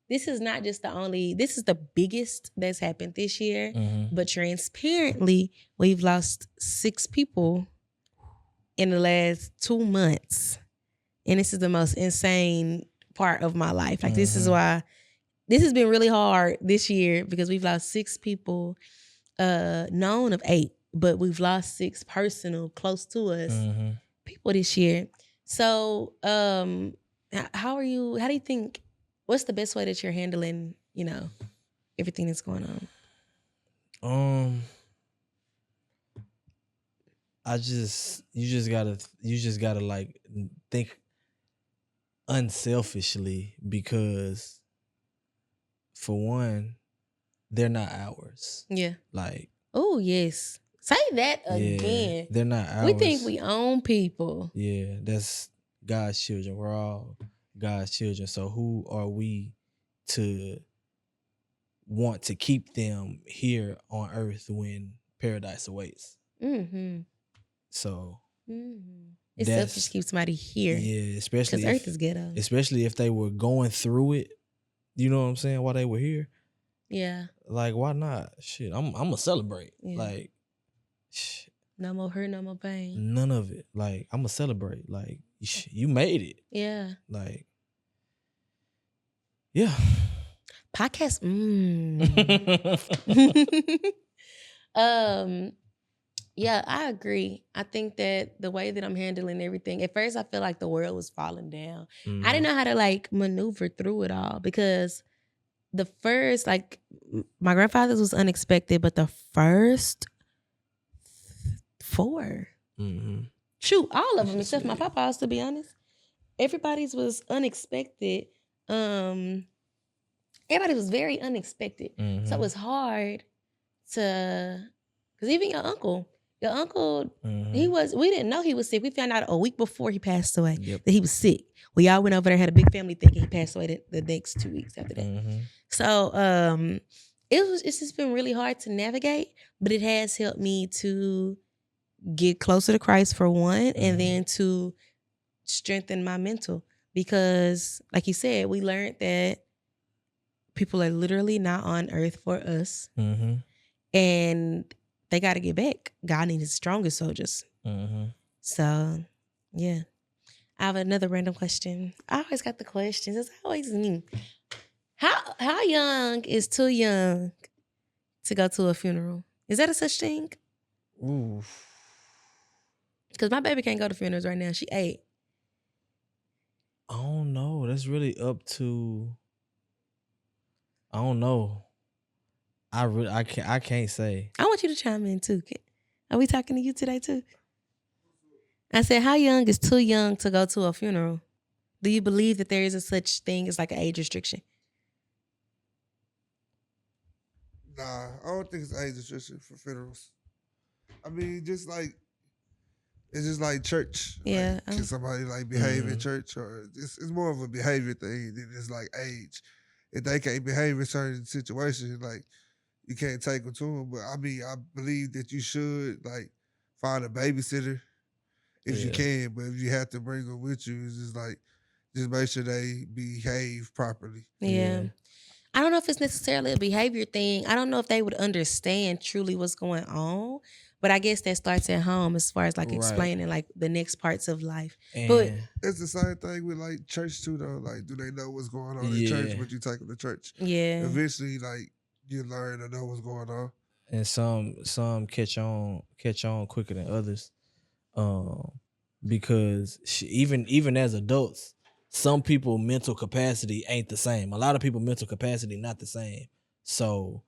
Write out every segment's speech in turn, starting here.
this is not just this is the biggest that's happened this year, but transparently, we've lost 6 people in the last 2 months. And this is the most insane part of my life. Like, this is why this has been really hard this year, because we've lost 6 people, known of 8, but we've lost 6 personal, close to us people this year. So, how do you think, what's the best way that you're handling, everything that's going on? You just gotta like think unselfishly, because for one, they're not ours. Yeah. Like, oh yes. Say that again. They're not ours. We think we own people. Yeah, that's God's children. We're all God's children. So who are we to want to keep them here on earth when paradise awaits? So it's selfish to keep somebody here. Yeah, especially because earth is ghetto. Especially if they were going through it. You know what I'm saying? While they were here. Yeah. Like, why not? Shit, I'm gonna celebrate. Yeah. Like, shit. No more hurt, no more pain. None of it. Like, I'm gonna celebrate. Like, you made it. Yeah. Like, yeah. Podcast. Yeah, I agree. I think that the way that I'm handling everything, at first I feel like the world was falling down. I didn't know how to like maneuver through it all, because the first, like, my grandfather's was unexpected, but the first 4, shoot, all of them except my papa's, to be honest. Everybody's was unexpected. Everybody was very unexpected. So it was hard to, because even your uncle, we didn't know he was sick. We found out a week before he passed away that he was sick. We all went over there, had a big family thinking he passed away the next 2 weeks after that. So it's just been really hard to navigate, but it has helped me to get closer to Christ, for one, and then to strengthen my mental, because like you said, we learned that people are literally not on earth for us, and they got to get back. God needs his strongest soldiers. So, yeah. I have another random question. I always got the questions. It's always me. How young is too young to go to a funeral? Is that a such thing? Ooh. Because my baby can't go to funerals right now. She 8. I don't know. That's really up to, I don't know. I can't say. I want you to chime in too. Are we talking to you today too? I said, how young is too young to go to a funeral? Do you believe that there is a such thing as like an age restriction? Nah, I don't think it's age restriction for funerals. I mean, it's just like church. Yeah. Like, can somebody like behave in church, or it's more of a behavior thing than it's like age. If they can't behave in certain situations, like, you can't take them to them. But I mean, I believe that you should like find a babysitter if you can. But if you have to bring them with you, it's just like, just make sure they behave properly. Yeah. I don't know if it's necessarily a behavior thing. I don't know if they would understand truly what's going on. But I guess that starts at home as far as like explaining like the next parts of life. But it's the same thing with like church too, though. Like, do they know what's going on in church when you take them to church? Yeah. Eventually, like, you learn to know what's going on. And some catch on quicker than others, because even as adults, some people mental capacity ain't the same. A lot of people mental capacity not the same. So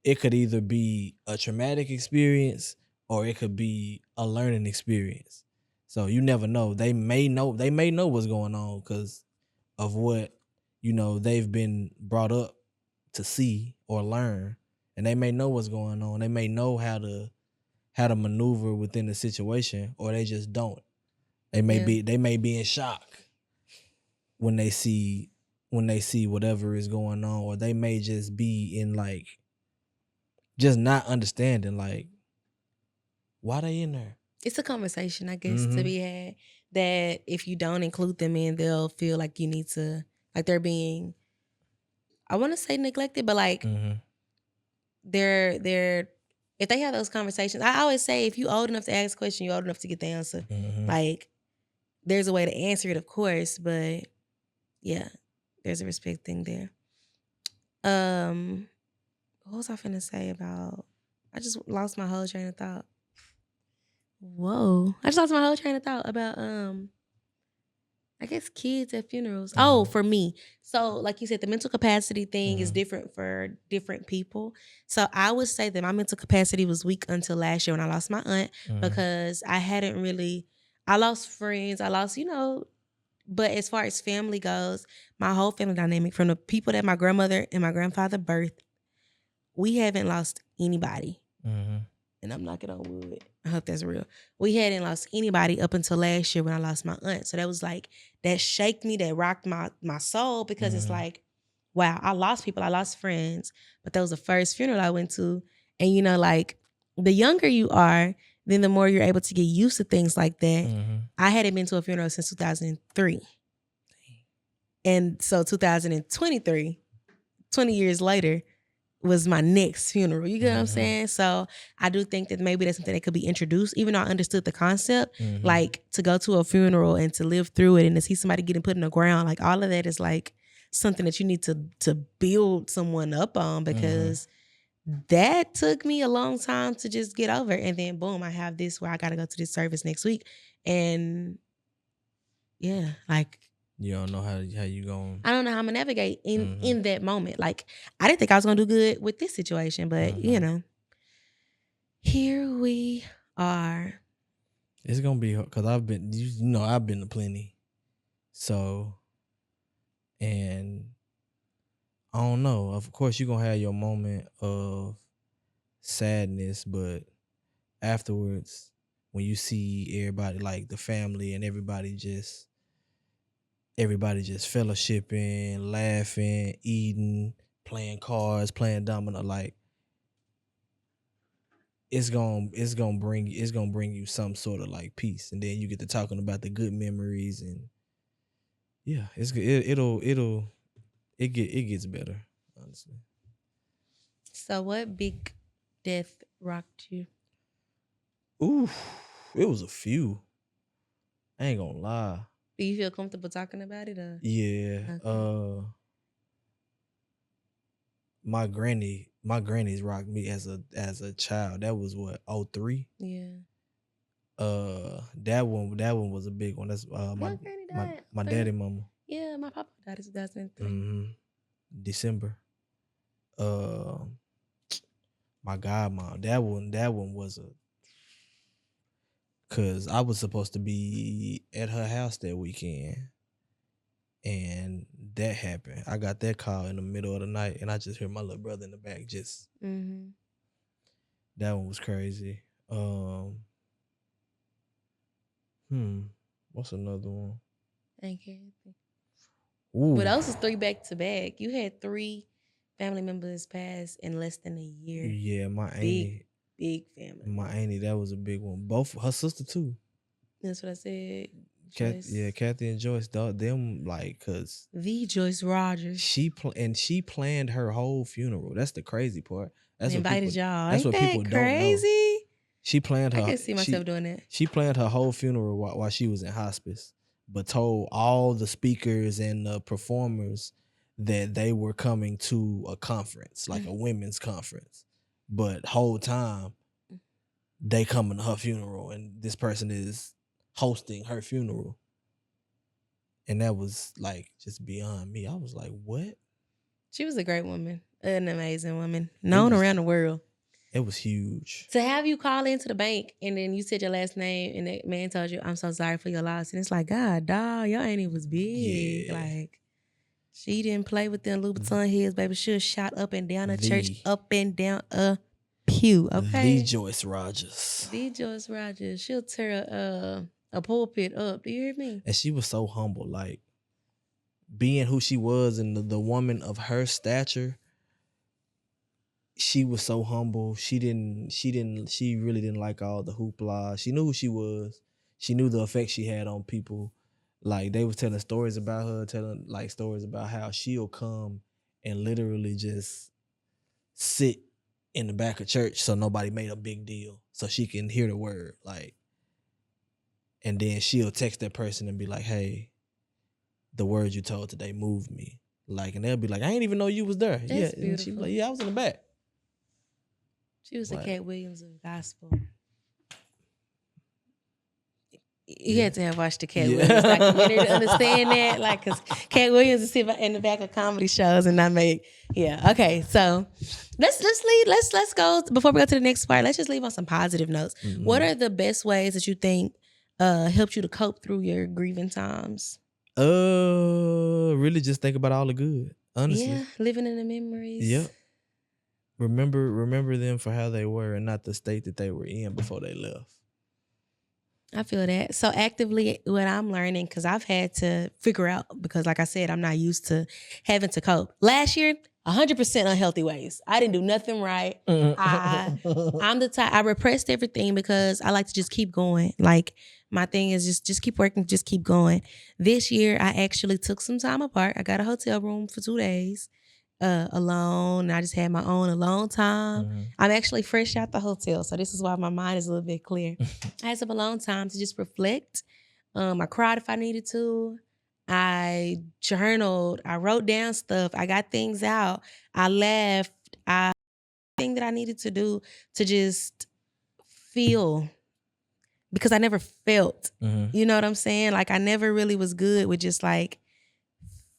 it could either be a traumatic experience or it could be a learning experience. So you never know. They may know what's going on because of what they've been brought up to see or learn, and they may know what's going on. They may know how to maneuver within the situation, or they just don't. They may be in shock when they see whatever is going on, or they may just be in like just not understanding like why they in there. It's a conversation, I guess, to be had, that if you don't include them in, they'll feel like you need to, like they're being I want to say neglected, but like they're if they have those conversations, I always say if you old enough to ask a question, you're old enough to get the answer. Like there's a way to answer it, of course, but yeah, there's a respect thing there. What was I finna say about? I just lost my whole train of thought. Whoa, I just lost my whole train of thought about I guess kids at funerals. Oh, for me. So, like you said, the mental capacity thing is different for different people. So, I would say that my mental capacity was weak until last year when I lost my aunt because I lost friends. I lost, but as far as family goes, my whole family dynamic from the people that my grandmother and my grandfather birthed, we haven't lost anybody. And I'm knocking on wood. I hope that's real. We hadn't lost anybody up until last year when I lost my aunt. So that was like, that shaked me, that rocked my soul because it's like, wow, I lost people, I lost friends, but that was the first funeral I went to. And like the younger you are, then the more you're able to get used to things like that. I hadn't been to a funeral since 2003. And so 2023, 20 years later, was my next funeral. You get what I'm saying? So I do think that maybe that's something that could be introduced, even though I understood the concept, like to go to a funeral and to live through it and to see somebody getting put in the ground, like all of that is like something that you need to build someone up on because that took me a long time to just get over. And then boom, I have this where I got to go to this service next week. And yeah, like, you don't know how you going. I don't know how I'm gonna navigate in that moment. Like I didn't think I was gonna do good with this situation, but here we are. It's gonna be because I've been to plenty. So, and I don't know. Of course, you're gonna have your moment of sadness, but afterwards, when you see everybody, like the family and everybody just fellowshipping, laughing, eating, playing cards, playing domino, like it's gonna bring you some sort of like peace, and then you get to talking about the good memories, and yeah, it gets better, honestly. So, what big death rocked you? Ooh, it was a few. I ain't gonna lie. Do you feel comfortable talking about it? Or? Yeah. Okay. My granny's rocked me as a child. That was what, 03? Yeah. That one was a big one. That's my daddy mama. Yeah, my papa died in 2003. December. My godmom. That one was cause I was supposed to be at her house that weekend. And that happened. I got that call in the middle of the night, and I just heard my little brother in the back. Just that one was crazy. What's another one? Thank you. But those was 3 back to back. You had 3 family members pass in less than a year. Yeah, my auntie. Big family. My auntie, that was a big one. Both her sister too. That's what I said. Kathy and Joyce, them like, cause the Joyce Rogers. She planned her whole funeral. That's the crazy part. That's invited y'all. That's what people crazy? Don't know. She planned her. I can see myself doing that. She planned her whole funeral while she was in hospice, but told all the speakers and the performers that they were coming to a conference, like a women's conference. But whole time they coming to her funeral, and this person is hosting her funeral. And that was like just beyond me. I was like, what? She was a great woman, an amazing woman, known around the world. It was huge. To have you call into the bank and then you said your last name and that man told you, I'm so sorry for your loss. And it's like, God, dog, your auntie was big. Yeah. Like, she didn't play with them Louboutin heads, baby. She was shot up and down a church, up and down a pew, okay? The Joyce Rogers. The Joyce Rogers. She'll tear a pulpit up. Do you hear me? And she was so humble, like being who she was and the woman of her stature. She was so humble. She really didn't like all the hoopla. She knew who she was. She knew the effect she had on people. Like they was telling stories about her, telling like stories about how she'll come and literally just sit in the back of church so nobody made a big deal so she can hear the word, like, and then she'll text that person and be like, hey, the word you told today moved me. Like, and they'll be like, I didn't even know you was there. That's yeah. beautiful. And she be like, yeah, I was in the back. She was Like, the Cat Williams of gospel. You had to have watched the Cat Williams documentary to understand that. Like, because Cat Williams is sitting in the back of comedy shows and not make. Yeah. Okay. So let's go before we go to the next part. Let's just leave on some positive notes. Mm-hmm. What are the best ways that you think helped you to cope through your grieving times? Really just think about all the good. Honestly. Yeah. Living in the memories. Yep. Remember them for how they were and not the state that they were in before they left. I feel that. So actively what I'm learning, because I've had to figure out, because like I said, I'm not used to having to cope. Last year, 100% unhealthy ways. I didn't do nothing right. I'm the type, I repressed everything because I like to just keep going. Like my thing is just keep working, just keep going. This year, I actually took some time apart. I got a hotel room for 2 days. Alone. I just had my own alone time. Mm-hmm. I'm actually fresh out the hotel, so this is why my mind is a little bit clear. I had some alone time to just reflect. I cried if I needed to. I journaled. I wrote down stuff. I got things out. I laughed. Thing that I needed to do to just feel, because I never felt. Mm-hmm. You know what I'm saying? Like I never really was good with just like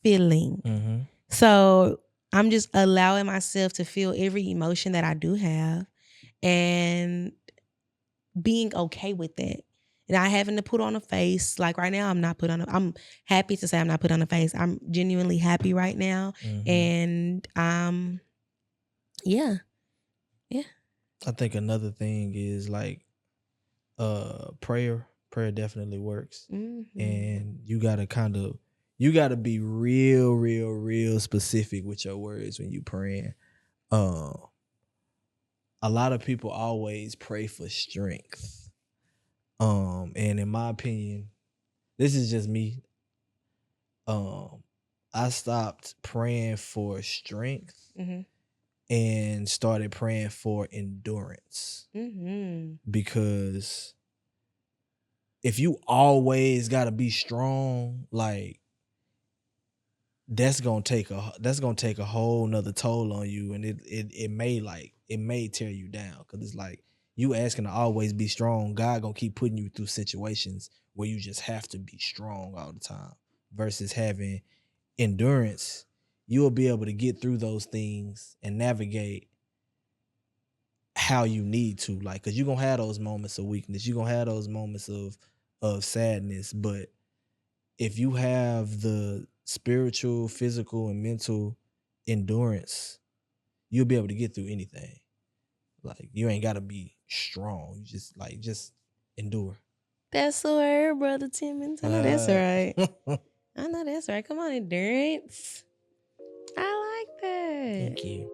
feeling. Mm-hmm. So I'm just allowing myself to feel every emotion that I do have and being okay with that. Not having to put on a face. Like right now, I'm happy to say I'm not put on a face. I'm genuinely happy right now. Mm-hmm. And yeah. I think another thing is like prayer. Prayer definitely works. Mm-hmm. And you gotta be real specific with your words when you praying. A lot of people always pray for strength. And in my opinion, this is just me. I stopped praying for strength and started praying for endurance. Mm-hmm. Because if you always gotta be strong, like that's gonna take a whole nother toll on you, and it may tear you down, because it's like you asking to always be strong. God gonna keep putting you through situations where you just have to be strong all the time, versus having endurance. You will be able to get through those things and navigate how you need to, like, because you're gonna have those moments of weakness, you're gonna have those moments of sadness, but if you have the spiritual, physical, and mental endurance, you'll be able to get through anything. Like, you ain't gotta be strong. You just endure. That's the word, Brother Timmons. I know that's right. I know that's right. Come on, endurance. I like that. Thank you.